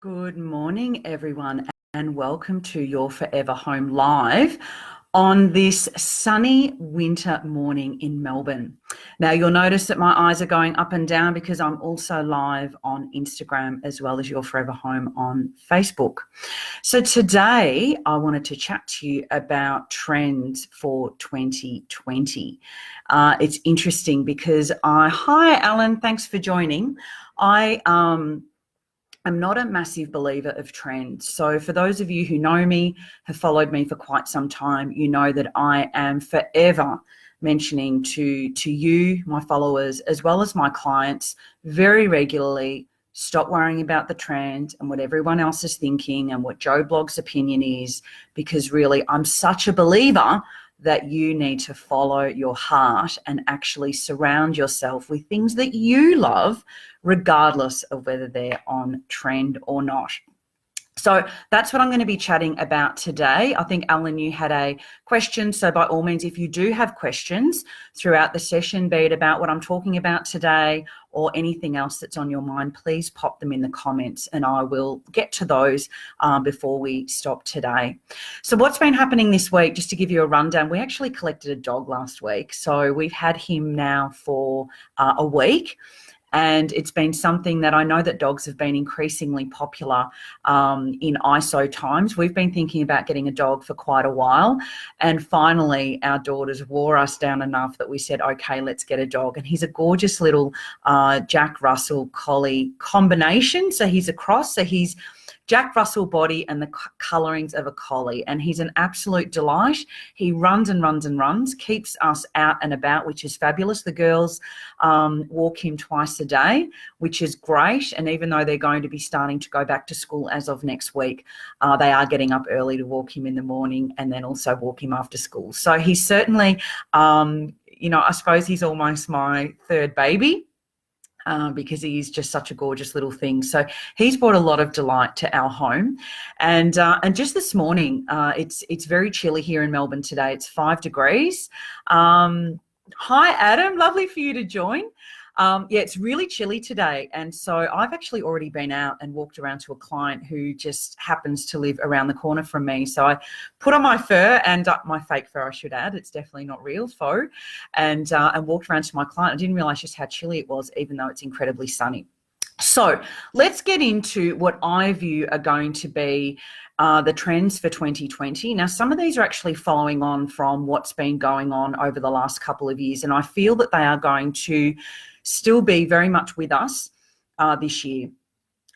Good morning, everyone, and welcome to Your Forever Home Live on this sunny winter morning in Melbourne. Now, you'll notice that my eyes are going up and down because I'm also live on Instagram as well as Your Forever Home on Facebook. So today I wanted to chat to you about trends for 2020. It's interesting because hi, Alan, thanks for joining. I'm not a massive believer of trends. So for those of you who know me, have followed me for quite some time, you know that I am forever mentioning to you, my followers, as well as my clients very regularly, stop worrying about the trend and what everyone else is thinking and what Joe Blogg's opinion is, because really I'm such a believer that you need to follow your heart and actually surround yourself with things that you love, regardless of whether they're on trend or not. So that's what I'm going to be chatting about today. I think, Alan, you had a question. So by all means, if you do have questions throughout the session, be it about what I'm talking about today or anything else that's on your mind, please pop them in the comments and I will get to those before we stop today. So what's been happening this week, just to give you a rundown, we actually collected a dog last week. So we've had him now for a week. And it's been something that I know that dogs have been increasingly popular in ISO times. We've been thinking about getting a dog for quite a while. And finally, our daughters wore us down enough that we said, okay, let's get a dog. And he's a gorgeous little Jack Russell Collie combination. So he's a cross. So he's Jack Russell body and the colourings of a collie, and he's an absolute delight. He runs and runs and runs, keeps us out and about, which is fabulous. The girls walk him twice a day, which is great, and even though they're going to be starting to go back to school as of next week, they are getting up early to walk him in the morning and then also walk him after school. So he's certainly, I suppose he's almost my third baby. Because he is just such a gorgeous little thing. So he's brought a lot of delight to our home. And just this morning, it's very chilly here in Melbourne today. It's 5 degrees. Hi, Adam. Lovely for you to join. It's really chilly today. And so I've actually already been out and walked around to a client who just happens to live around the corner from me. So I put on my fur and my fake fur, I should add. It's definitely not real faux. And walked around to my client. I didn't realize just how chilly it was, even though it's incredibly sunny. So let's get into what I view are going to be the trends for 2020. Now, some of these are actually following on from what's been going on over the last couple of years, and I feel that they are going to still be very much with us this year.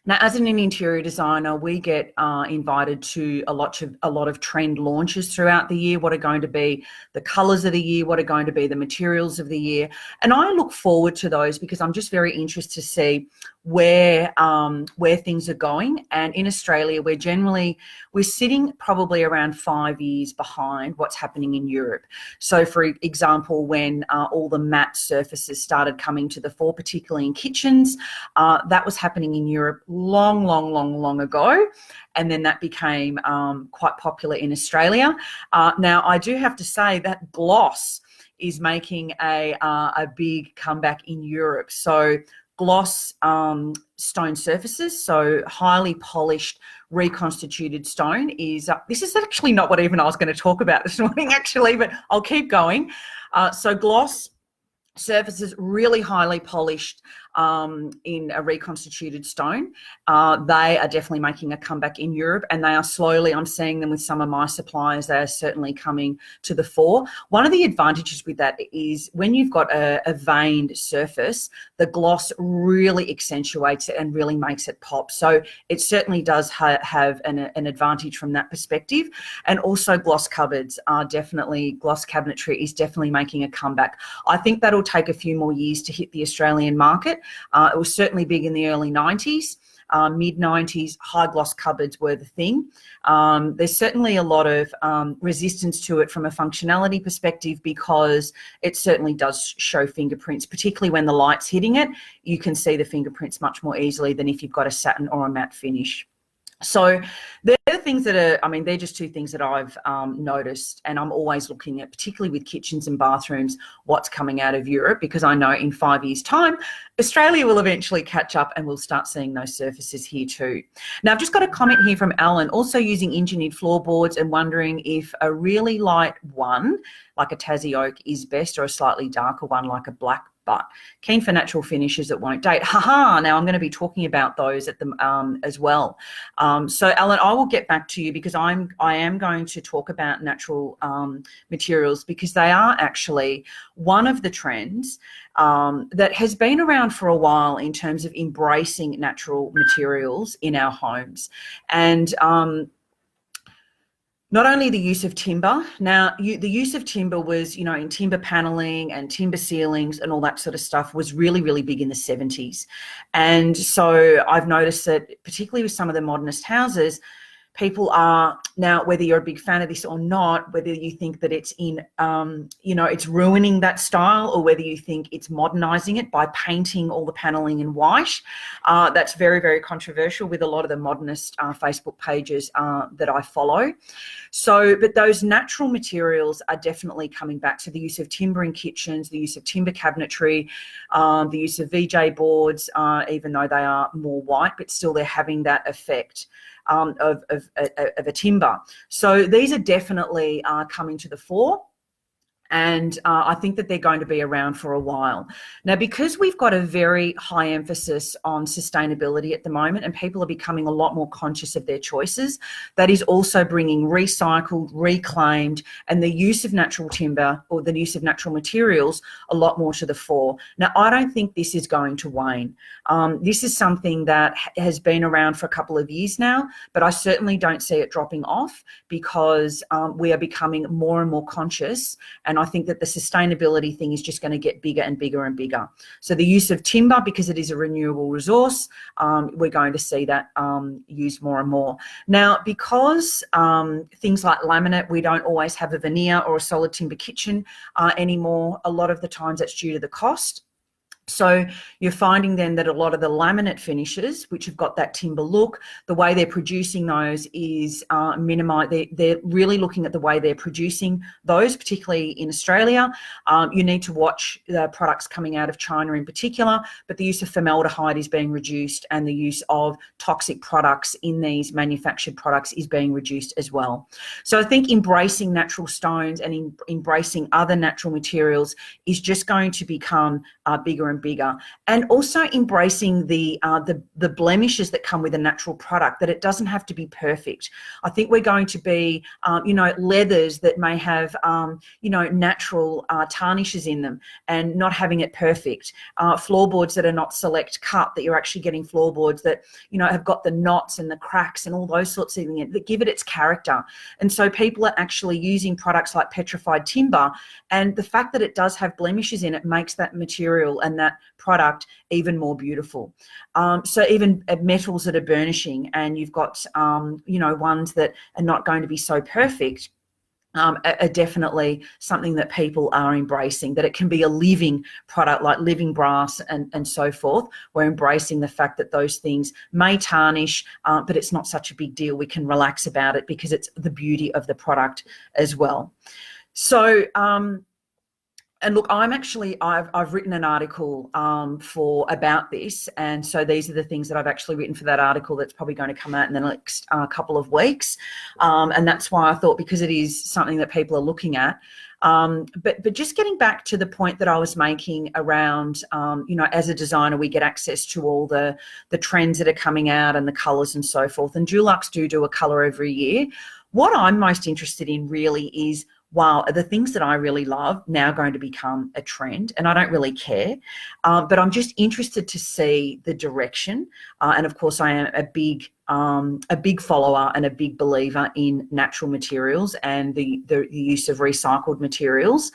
Now, as an interior designer, we get invited to a lot of trend launches throughout the year. What are going to be the colours of the year? What are going to be the materials of the year? And I look forward to those because I'm just very interested to see where things are going. And in Australia, we're sitting probably around 5 years behind what's happening in Europe. So, for example, when all the matte surfaces started coming to the fore, particularly in kitchens, that was happening in Europe long ago, and then that became quite popular in Australia. Now, I do have to say that gloss is making a big comeback in Europe. So gloss stone surfaces, so highly polished reconstituted stone is this is actually not what even I was going to talk about this morning actually, but I'll keep going. So gloss surfaces, really highly polished in a reconstituted stone. They are definitely making a comeback in Europe, and they are slowly, I'm seeing them with some of my suppliers, they are certainly coming to the fore. One of the advantages with that is when you've got a veined surface, the gloss really accentuates it and really makes it pop. So it certainly does have an advantage from that perspective. And also gloss cupboards are definitely, gloss cabinetry is definitely making a comeback. I think that'll take a few more years to hit the Australian market. It was certainly big in the early 90s. Mid-90s, high gloss cupboards were the thing. There's certainly a lot of resistance to it from a functionality perspective because it certainly does show fingerprints, particularly when the light's hitting it. You can see the fingerprints much more easily than if you've got a satin or a matte finish. So they're the things that are, I mean, they're just two things that I've noticed, and I'm always looking at, particularly with kitchens and bathrooms, what's coming out of Europe, because I know in 5 years' time, Australia will eventually catch up and we'll start seeing those surfaces here too. Now, I've just got a comment here from Alan, also using engineered floorboards and wondering if a really light one, like a Tassie oak, is best, or a slightly darker one like a black, but keen for natural finishes that won't date. Haha, now I'm going to be talking about those at the as well. So Alan, I will get back to you, because I am going to talk about natural materials, because they are actually one of the trends that has been around for a while in terms of embracing natural materials in our homes. And not only the use of timber. Now, the use of timber was, you know, in timber paneling and timber ceilings and all that sort of stuff was really, really big in the 70s. And so I've noticed that, particularly with some of the modernist houses, people are now, whether you're a big fan of this or not, whether you think that it's in, you know, it's ruining that style, or whether you think it's modernizing it by painting all the paneling in white. That's very, very controversial with a lot of the modernist Facebook pages that I follow. So, but those natural materials are definitely coming back. So the use of timber in kitchens, the use of timber cabinetry, the use of VJ boards, even though they are more white, but still they're having that effect of a timber. So these are definitely coming to the fore. And I think that they're going to be around for a while. Now, because we've got a very high emphasis on sustainability at the moment, and people are becoming a lot more conscious of their choices, that is also bringing recycled, reclaimed, and the use of natural timber, or the use of natural materials, a lot more to the fore. Now, I don't think this is going to wane. This is something that has been around for a couple of years now, but I certainly don't see it dropping off, because we are becoming more and more conscious, and I think that the sustainability thing is just going to get bigger and bigger and bigger. So the use of timber, because it is a renewable resource, we're going to see that used more and more. Now, because things like laminate, we don't always have a veneer or a solid timber kitchen anymore. A lot of the times that's due to the cost. So you're finding then that a lot of the laminate finishes, which have got that timber look, the way they're producing those is they're really looking at the way they're producing those, particularly in Australia. You need to watch the products coming out of China in particular, but the use of formaldehyde is being reduced, and the use of toxic products in these manufactured products is being reduced as well. So I think embracing natural stones and embracing other natural materials is just going to become bigger and bigger, and also embracing the blemishes that come with a natural product, that it doesn't have to be perfect. I think we're going to be, you know, leathers that may have, you know, natural tarnishes in them and not having it perfect. Floorboards that are not select cut, that you're actually getting floorboards that, you know, have got the knots and the cracks and all those sorts of things that give it its character. And so people are actually using products like petrified timber, and the fact that it does have blemishes in it makes that material and that product even more beautiful. So even metals that are burnishing, and you've got, you know, ones that are not going to be so perfect, are definitely something that people are embracing, that it can be a living product like living brass and so forth. We're embracing the fact that those things may tarnish, but it's not such a big deal. We can relax about it because it's the beauty of the product as well. So, and look, I've written an article about this, and so these are the things that I've actually written for that article that's probably going to come out in the next couple of weeks, and that's why I thought, because it is something that people are looking at. But just getting back to the point that I was making around, you know, as a designer, we get access to all the trends that are coming out and the colours and so forth, and Dulux do a colour every year. What I'm most interested in really is, wow, are the things that I really love now going to become a trend? And I don't really care, but I'm just interested to see the direction. And of course, I am a big follower and a big believer in natural materials and the use of recycled materials.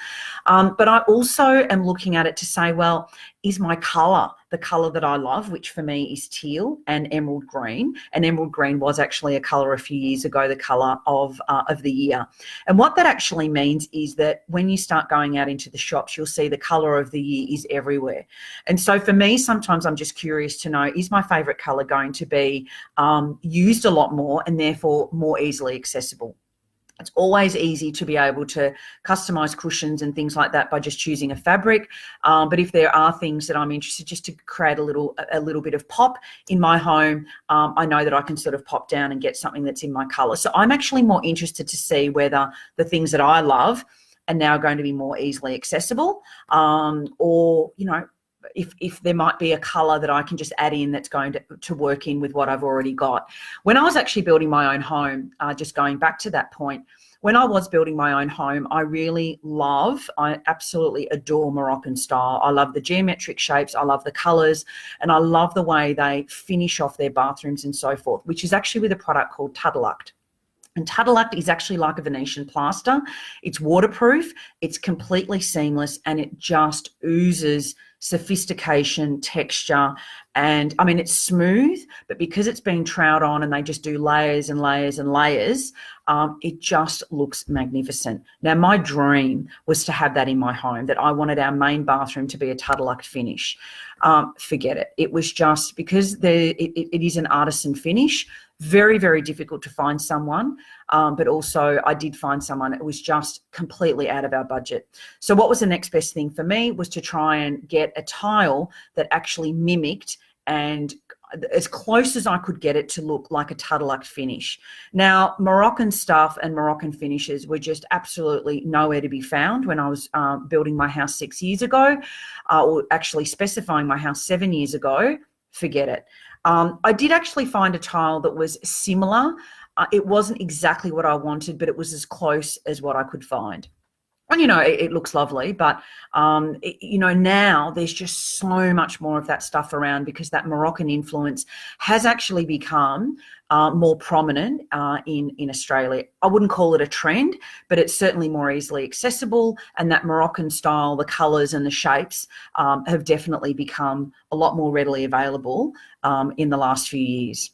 But I also am looking at it to say, well, is my colour the color that I love, which for me is teal and emerald green. And emerald green was actually a color a few years ago, the color of the year. And what that actually means is that when you start going out into the shops, you'll see the color of the year is everywhere. And so for me, sometimes I'm just curious to know, is my favorite color going to be used a lot more and therefore more easily accessible? It's always easy to be able to customize cushions and things like that by just choosing a fabric. But if there are things that I'm interested just to create a little bit of pop in my home, I know that I can sort of pop down and get something that's in my color. So I'm actually more interested to see whether the things that I love are now going to be more easily accessible, or, you know, if there might be a color that I can just add in that's going to work in with what I've already got. When I was actually building my own home, just going back to that point, when I was building my own home, I absolutely adore Moroccan style. I love the geometric shapes, I love the colors, and I love the way they finish off their bathrooms and so forth, which is actually with a product called Tadelakt. And Tadelakt is actually like a Venetian plaster. It's waterproof, it's completely seamless, and it just oozes sophistication, texture, and I mean, it's smooth, but because it's been troweled on and they just do layers and layers and layers, it just looks magnificent. Now, my dream was to have that in my home, that I wanted our main bathroom to be a Tadelakt finish. Forget it. It was just because it is an artisan finish, very, very difficult to find someone, but also I did find someone. It was just completely out of our budget. So what was the next best thing for me was to try and get a tile that actually mimicked and as close as I could get it to look like a Tadelakt finish. Now, Moroccan stuff and Moroccan finishes were just absolutely nowhere to be found when I was building my house 6 years ago, or actually specifying my house 7 years ago. Forget it. I did actually find a tile that was similar. It wasn't exactly what I wanted, but it was as close as what I could find. And, you know, it looks lovely, but, you know, now there's just so much more of that stuff around because that Moroccan influence has actually become more prominent in Australia. I wouldn't call it a trend, but it's certainly more easily accessible. And that Moroccan style, the colours and the shapes have definitely become a lot more readily available in the last few years.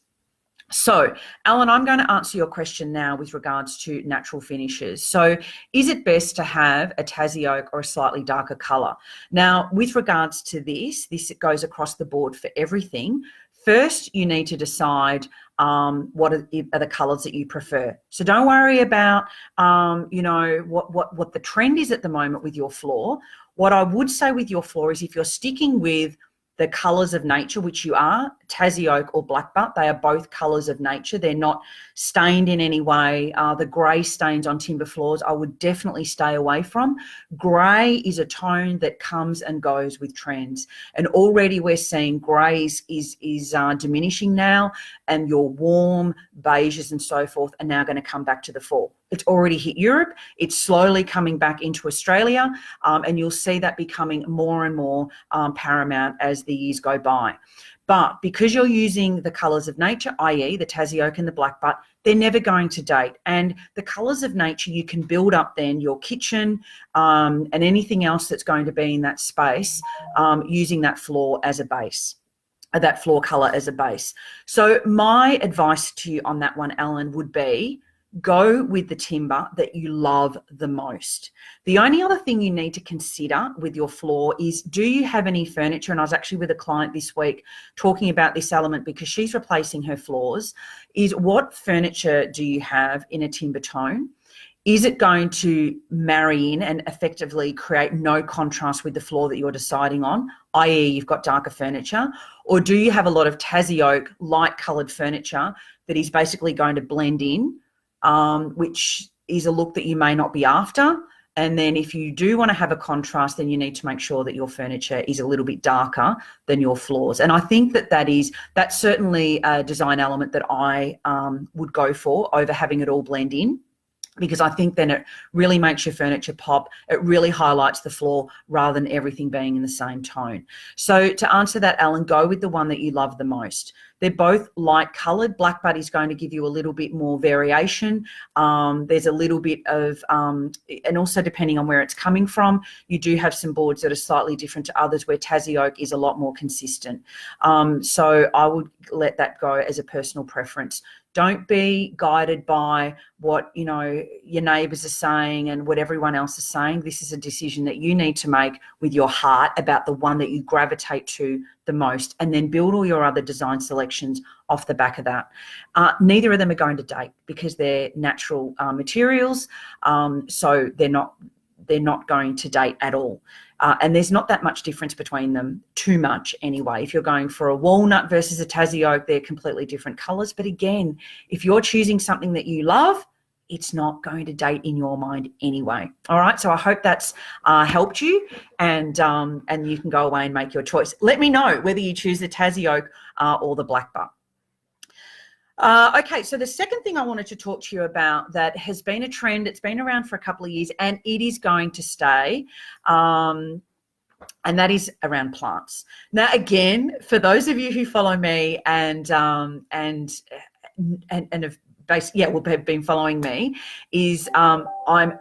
So, Alan, I'm going to answer your question now with regards to natural finishes. So, is it best to have a Tassie oak or a slightly darker colour? Now, with regards to this goes across the board for everything. First, you need to decide what are the colours that you prefer. So don't worry about, you know, what the trend is at the moment with your floor. What I would say with your floor is if you're sticking with the colours of nature, which you are, Tassie oak or blackbutt, they are both colours of nature. They're not stained in any way. The grey stains on timber floors, I would definitely stay away from. Grey is a tone that comes and goes with trends. And already we're seeing greys is diminishing now, and your warm beiges and so forth are now going to come back to the fore. It's already hit Europe. It's slowly coming back into Australia, and you'll see that becoming more and more paramount as the years go by. But because you're using the colours of nature, i.e. the Tassie oak and the blackbutt, they're never going to date. And the colours of nature, you can build up then your kitchen and anything else that's going to be in that space using that floor as a base. That floor colour as a base. So my advice to you on that one, Alan, would be go with the timber that you love the most. The only other thing you need to consider with your floor is, do you have any furniture? And I was actually with a client this week talking about this element because she's replacing her floors, is what furniture do you have in a timber tone? Is it going to marry in and effectively create no contrast with the floor that you're deciding on, i.e. you've got darker furniture? Or do you have a lot of Tassie oak, light coloured furniture that is basically going to blend in, which is a look that you may not be after? And then if you do want to have a contrast, then you need to make sure that your furniture is a little bit darker than your floors. And I think that's certainly a design element that I would go for over having it all blend in, because I think then it really makes your furniture pop. It really highlights the floor rather than everything being in the same tone. So to answer that, Alan, go with the one that you love the most. They're both light coloured. Black Buddy is going to give you a little bit more variation. There's a little bit of, and also depending on where it's coming from, you do have some boards that are slightly different to others where Tassie Oak is a lot more consistent. So I would let that go as a personal preference. Don't be guided by what, you know, your neighbours are saying and what everyone else is saying. This is a decision that you need to make with your heart about the one that you gravitate to the most, and then build all your other design selections off the back of that. Neither of them are going to date because they're natural materials, so they're not going to date at all. And there's not that much difference between them, too much anyway. If you're going for a walnut versus a Tassie Oak, they're completely different colours. But again, if you're choosing something that you love, it's not going to date in your mind anyway. All right, so I hope that's helped you, and you can go away and make your choice. Let me know whether you choose the Tassie Oak or the Black Butt. Okay, so the second thing I wanted to talk to you about that has been a trend, it's been around for a couple of years and it is going to stay, and that is around plants. Now, again, for those of you who follow me and have have been following me, is I'm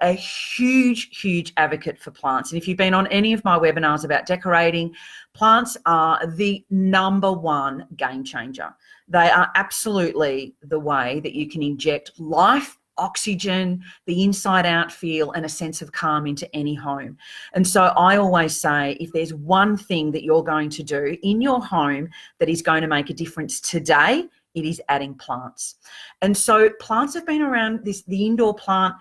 a huge advocate for plants. And if you've been on any of my webinars about decorating, plants are the #1 game changer. They are absolutely the way that you can inject life, oxygen, the inside out feel, and a sense of calm into any home. And so I always say, if there's one thing that you're going to do in your home that is going to make a difference today, it is adding plants. And so plants have been around, the indoor plant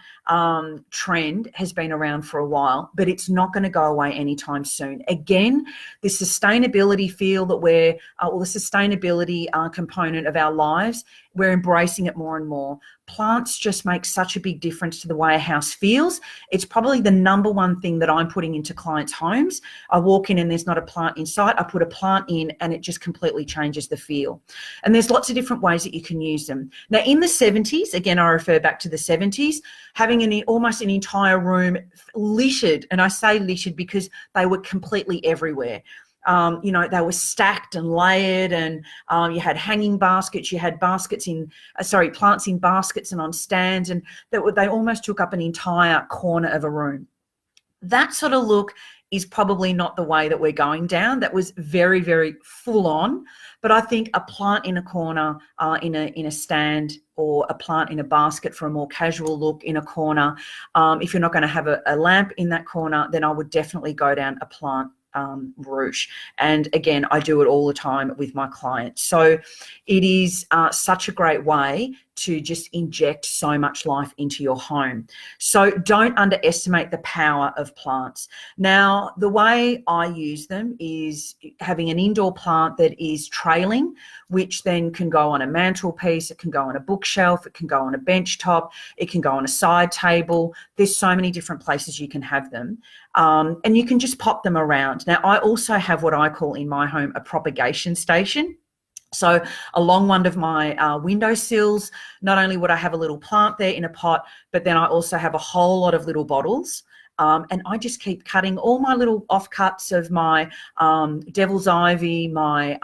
trend has been around for a while, but it's not going to go away anytime soon. Again, the sustainability feel that the sustainability component of our lives, we're embracing it more and more. Plants just make such a big difference to the way a house feels. It's probably the #1 thing that I'm putting into clients' homes. I walk in and there's not a plant inside. I put a plant in and it just completely changes the feel. And there's lots of different ways that you can use them. Now, in the 70s, again, I refer back to the 70s, having almost an entire room littered, and I say littered because they were completely everywhere. They were stacked and layered, and you had hanging baskets, you had plants in baskets and on stands, and they almost took up an entire corner of a room. That sort of look is probably not the way that we're going down. That was very, very full on. But I think a plant in a corner, in a stand, or a plant in a basket for a more casual look in a corner. If you're not going to have a lamp in that corner, then I would definitely go down a plant route. And again, I do it all the time with my clients. So it is such a great way to just inject so much life into your home. So don't underestimate the power of plants. Now, the way I use them is having an indoor plant that is trailing, which then can go on a mantelpiece, it can go on a bookshelf, it can go on a bench top, it can go on a side table. There's so many different places you can have them. And you can just pop them around. Now, I also have what I call in my home a propagation station. So along one of my windowsills, not only would I have a little plant there in a pot, but then I also have a whole lot of little bottles. And I just keep cutting all my little offcuts of my devil's ivy, my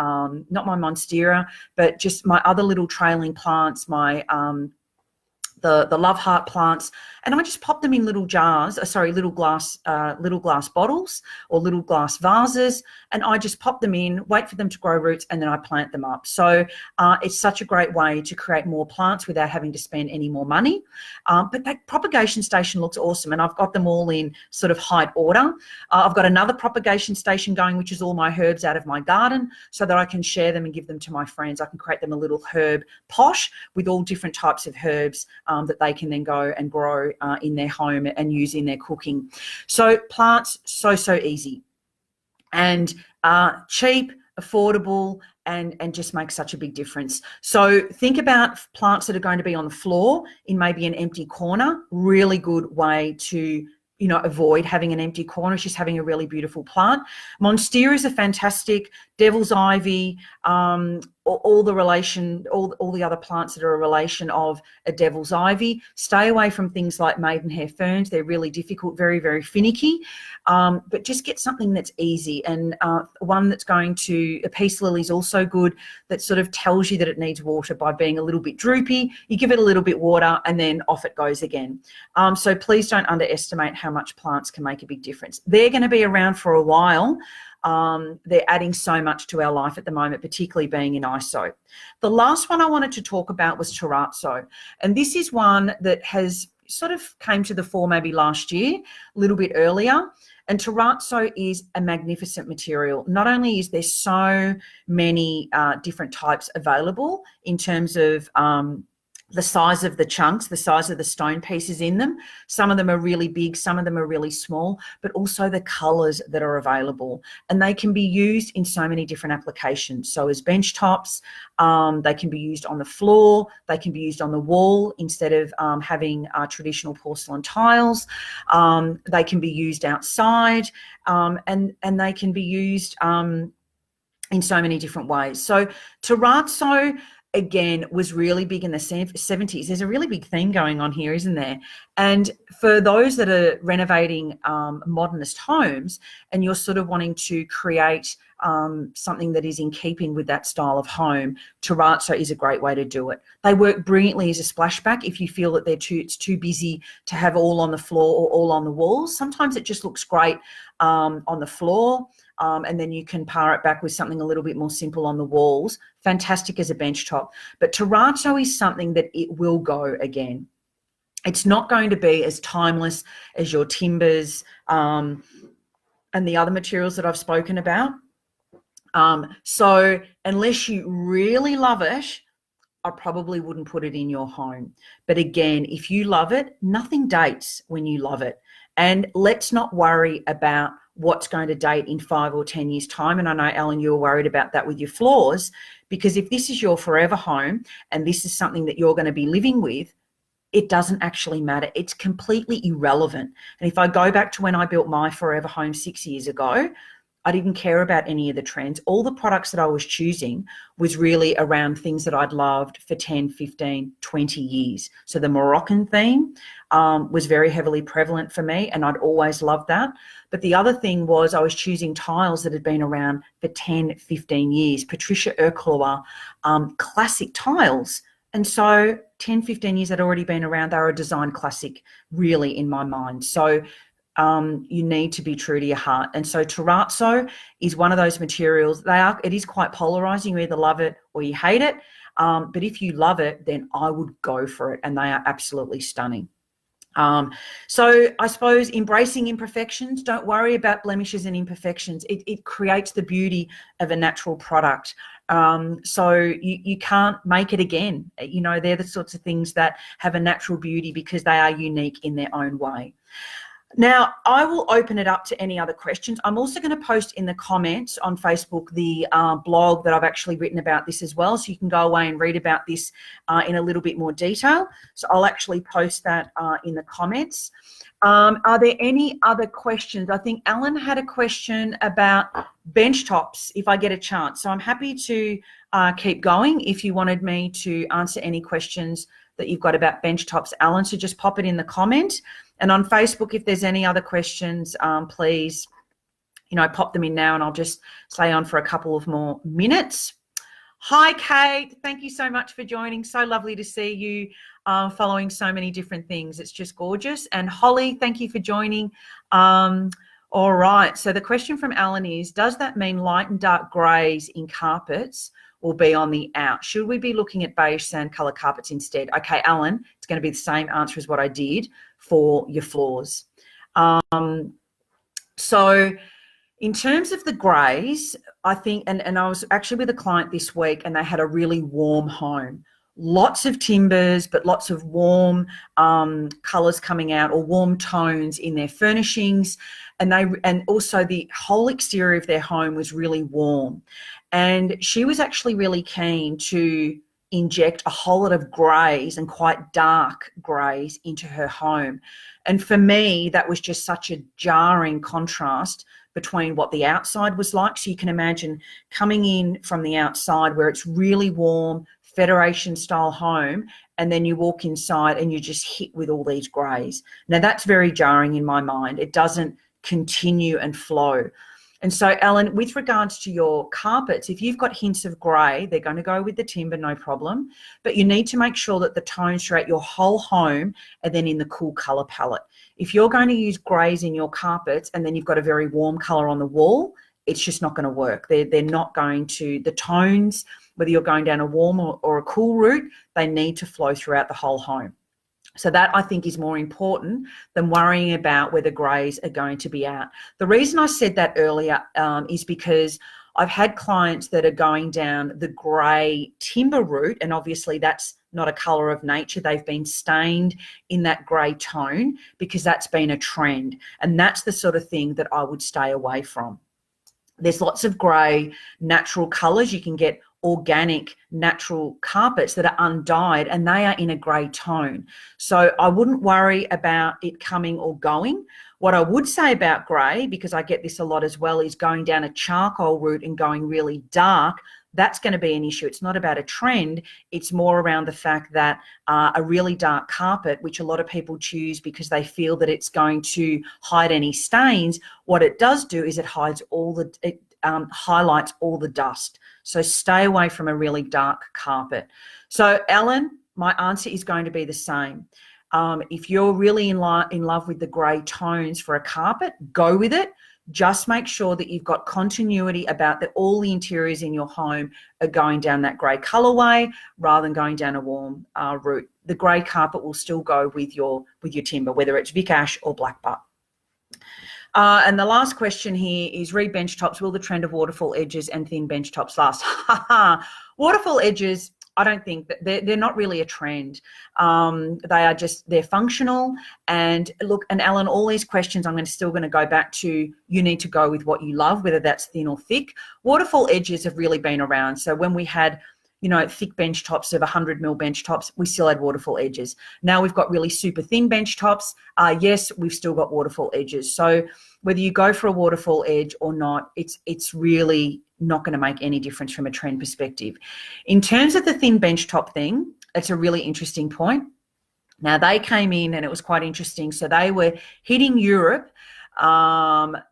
not my monstera, but just my other little trailing plants, my the love heart plants, and I just pop them in little jars, little glass bottles or little glass vases, and I just pop them in, wait for them to grow roots, and then I plant them up. So it's such a great way to create more plants without having to spend any more money. But that propagation station looks awesome, and I've got them all in sort of height order. I've got another propagation station going, which is all my herbs out of my garden, so that I can share them and give them to my friends. I can create them a little herb posh with all different types of herbs that they can then go and grow in their home and use in their cooking. So plants, so easy and cheap, affordable, and just make such a big difference. So think about plants that are going to be on the floor in maybe an empty corner. Really good way to avoid having an empty corner. It's just having a really beautiful plant. Monsteras are fantastic. Devil's ivy, all the other plants that are a relation of a devil's ivy. Stay away from things like maidenhair ferns. They're really difficult, very, very finicky. But just get something that's easy, and one that's going to, a peace lily is also good, that sort of tells you that it needs water by being a little bit droopy. You give it a little bit water and then off it goes again. So please don't underestimate how much plants can make a big difference. They're going to be around for a while. They're adding so much to our life at the moment, particularly being in ISO. The last one I wanted to talk about was terrazzo. And this is one that has sort of came to the fore maybe last year, a little bit earlier. And terrazzo is a magnificent material. Not only is there so many different types available in terms of the size of the chunks, the size of the stone pieces in them. Some of them are really big, some of them are really small, but also the colours that are available. And they can be used in so many different applications. So as bench tops, they can be used on the floor, they can be used on the wall instead of having traditional porcelain tiles. They can be used outside, and they can be used in so many different ways. So terrazzo, again, was really big in the 70s. There's a really big theme going on here, isn't there? And for those that are renovating modernist homes and you're sort of wanting to create something that is in keeping with that style of home, terrazzo is a great way to do it. They work brilliantly as a splashback if you feel that it's too busy to have all on the floor or all on the walls. Sometimes it just looks great on the floor. And then you can par it back with something a little bit more simple on the walls. Fantastic as a bench top. But terrazzo is something that it will go again. It's not going to be as timeless as your timbers and the other materials that I've spoken about. So unless you really love it, I probably wouldn't put it in your home. But again, if you love it, nothing dates when you love it. And let's not worry about what's going to date in 5 or 10 years' time. And I know, Ellen, you're worried about that with your floors, because if this is your forever home and this is something that you're going to be living with, it doesn't actually matter. It's completely irrelevant. And if I go back to when I built my forever home 6 years ago, I didn't care about any of the trends. All the products that I was choosing was really around things that I'd loved for 10, 15, 20 years. So the Moroccan theme was very heavily prevalent for me, and I'd always loved that. But the other thing was I was choosing tiles that had been around for 10, 15 years. Patricia Ercloir, classic tiles. And so 10, 15 years had already been around. They were a design classic, really, in my mind. So you need to be true to your heart. And so terrazzo is one of those materials. It is quite polarizing. You either love it or you hate it. But if you love it, then I would go for it. And they are absolutely stunning. So I suppose embracing imperfections, don't worry about blemishes and imperfections. It creates the beauty of a natural product. So you can't make it again. You know, they're the sorts of things that have a natural beauty because they are unique in their own way. Now, I will open it up to any other questions. I'm also going to post in the comments on Facebook the blog that I've actually written about this as well, so you can go away and read about this in a little bit more detail. So I'll actually post that in the comments. Are there any other questions? I think Alan had a question about bench tops, if I get a chance. So I'm happy to keep going if you wanted me to answer any questions that you've got about bench tops, Alan. So just pop it in the comment. And on Facebook, if there's any other questions, please, pop them in now, and I'll just stay on for a couple of more minutes. Hi, Kate. Thank you so much for joining. So lovely to see you following so many different things. It's just gorgeous. And Holly, thank you for joining. All right. So the question from Alan is, does that mean light and dark greys in carpets will be on the out? Should we be looking at beige sand color carpets instead? Okay, Alan, it's going to be the same answer as what I did for your floors. So in terms of the greys, I think, and I was actually with a client this week and they had a really warm home. Lots of timbers, but lots of warm colors coming out, or warm tones in their furnishings. And also the whole exterior of their home was really warm. And she was actually really keen to inject a whole lot of greys and quite dark greys into her home. And for me, that was just such a jarring contrast between what the outside was like. So you can imagine coming in from the outside where it's really warm, Federation style home, and then you walk inside and you're just hit with all these greys. Now that's very jarring in my mind. It doesn't continue and flow. And so, Ellen, with regards to your carpets, if you've got hints of grey, they're going to go with the timber, no problem. But you need to make sure that the tones throughout your whole home are then in the cool colour palette. If you're going to use greys in your carpets and then you've got a very warm colour on the wall, it's just not going to work. They're not going to, the tones, whether you're going down a warm or a cool route, they need to flow throughout the whole home. So that, I think, is more important than worrying about whether greys are going to be out. The reason I said that earlier is because I've had clients that are going down the grey timber route, and obviously that's not a colour of nature. They've been stained in that grey tone because that's been a trend, and that's the sort of thing that I would stay away from. There's lots of grey natural colours. You can get organic natural carpets that are undyed and they are in a grey tone. So I wouldn't worry about it coming or going. What I would say about grey, because I get this a lot as well, is going down a charcoal route and going really dark. That's going to be an issue. It's not about a trend. It's more around the fact that a really dark carpet, which a lot of people choose because they feel that it's going to hide any stains, what it does do is it hides all the, it highlights all the dust. So stay away from a really dark carpet. So Ellen, my answer is going to be the same. If you're really in love with the grey tones for a carpet, go with it. Just make sure that you've got continuity about that all the interiors in your home are going down that grey colourway rather than going down a warm route. The grey carpet will still go with your timber, whether it's Vic Ash or Black Butt. And the last question here is, re bench tops, will the trend of waterfall edges and thin bench tops last? Waterfall edges, I don't think that they're not really a trend. They are just, they're functional. And look, and Alan, all these questions I'm still going to go back to, you need to go with what you love, whether that's thin or thick. Waterfall edges have really been around. So when we had, you know, thick bench tops of 100 mil bench tops, we still had waterfall edges. Now we've got really super thin bench tops. Yes, we've still got waterfall edges. So whether you go for a waterfall edge or not, it's really not going to make any difference from a trend perspective. In terms of the thin bench top thing, it's a really interesting point. Now they came in and it was quite interesting. So they were hitting Europe when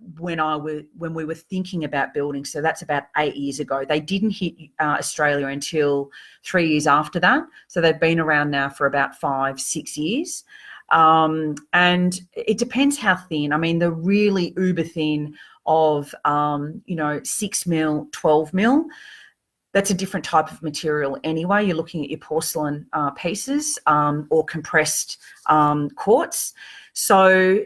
we were thinking about building. So that's about 8 years ago. They didn't hit Australia until 3 years after that. So they've been around now for about 5-6 years. And it depends how thin. I mean, the really uber thin of, 6 mil, 12 mil, that's a different type of material anyway. You're looking at your porcelain pieces or compressed quartz. So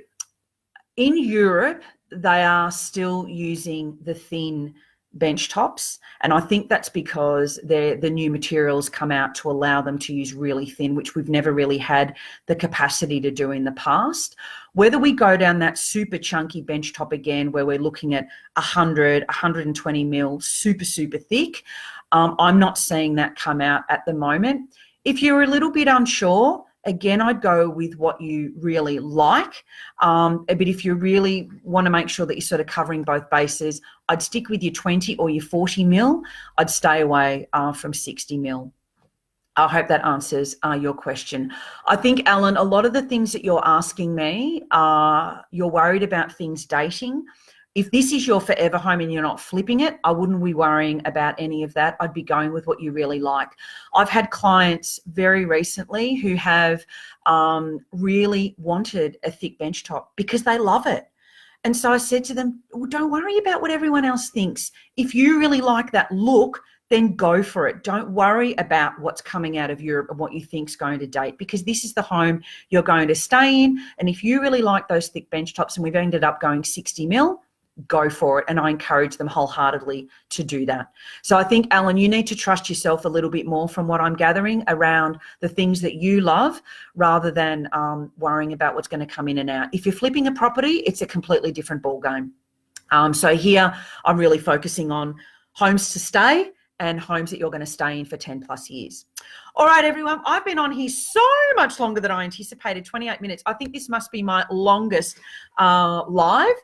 in Europe, they are still using the thin bench tops, and I think that's because the new materials come out to allow them to use really thin, which we've never really had the capacity to do in the past. Whether we go down that super chunky bench top again, where we're looking at 100, 120 mil, super thick, I'm not seeing that come out at the moment. If you're a little bit unsure, again, I'd go with what you really like. But if you really want to make sure that you're sort of covering both bases, I'd stick with your 20 or your 40 mil. I'd stay away from 60 mil. I hope that answers your question. I think, Alan, a lot of the things that you're asking me, you're worried about things dating. If this is your forever home and you're not flipping it, I wouldn't be worrying about any of that. I'd be going with what you really like. I've had clients very recently who have really wanted a thick bench top because they love it. And so I said to them, well, don't worry about what everyone else thinks. If you really like that look, then go for it. Don't worry about what's coming out of Europe and what you think's going to date, because this is the home you're going to stay in. And if you really like those thick bench tops, and we've ended up going 60 mil, go for it. And I encourage them wholeheartedly to do that. So I think, Alan, you need to trust yourself a little bit more from what I'm gathering around the things that you love, rather than worrying about what's going to come in and out. If you're flipping a property, it's a completely different ballgame. So here I'm really focusing on homes to stay and homes that you're going to stay in for 10 plus years. All right, everyone, I've been on here so much longer than I anticipated, 28 minutes. I think this must be my longest live.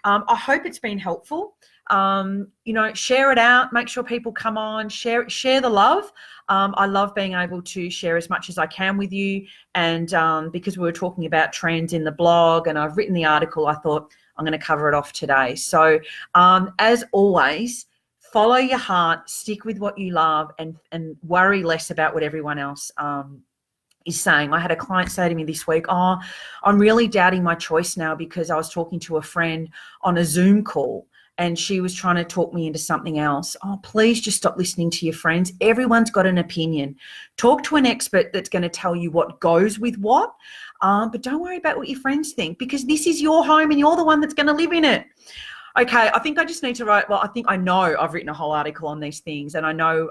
I hope it's been helpful. Share it out, make sure people come on, share the love. I love being able to share as much as I can with you. And because we were talking about trends in the blog and I've written the article, I thought I'm going to cover it off today. So as always, follow your heart, stick with what you love, and worry less about what everyone else is saying. I had a client say to me this week, I'm really doubting my choice now because I was talking to a friend on a Zoom call and she was trying to talk me into something else. Oh, please just stop listening to your friends. Everyone's got an opinion. Talk to an expert that's going to tell you what goes with what, but don't worry about what your friends think, because this is your home and you're the one that's going to live in it. Okay, I think I just need to write, well, I think I know I've written a whole article on these things, and I know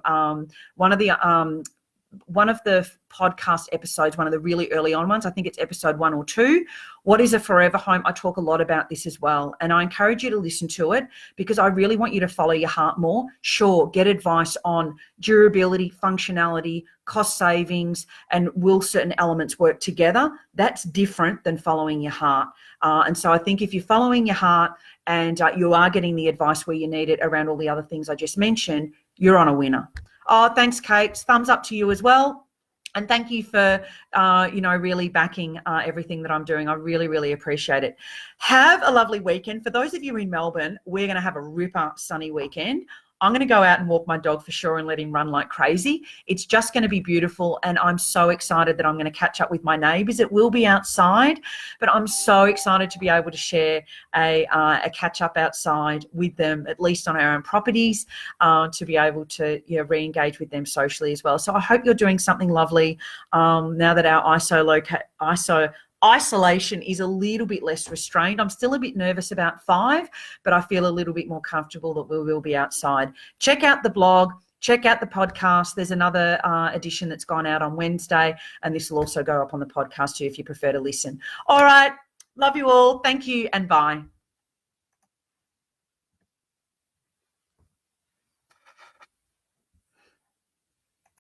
one of the podcast episodes, one of the really early on ones, I think it's episode 1 or 2, what is a forever home? I talk a lot about this as well, and I encourage you to listen to it because I really want you to follow your heart more. Sure, get advice on durability, functionality, cost savings, and will certain elements work together? That's different than following your heart. And so I think if you're following your heart and you are getting the advice where you need it around all the other things I just mentioned, you're on a winner. Oh, thanks, Kate. Thumbs up to you as well. And thank you for, really backing everything that I'm doing. I really, really appreciate it. Have a lovely weekend. For those of you in Melbourne, we're going to have a ripper sunny weekend. I'm going to go out and walk my dog for sure and let him run like crazy. It's just going to be beautiful, and I'm so excited that I'm going to catch up with my neighbours. It will be outside, but I'm so excited to be able to share a catch up outside with them, at least on our own properties, to be able to re-engage with them socially as well. So I hope you're doing something lovely now that our isolation is a little bit less restrained. I'm still a bit nervous about 5, but I feel a little bit more comfortable that we will be outside. Check out the blog, check out the podcast. There's another edition that's gone out on Wednesday, and this will also go up on the podcast too if you prefer to listen. All right. Love you all. Thank you and bye.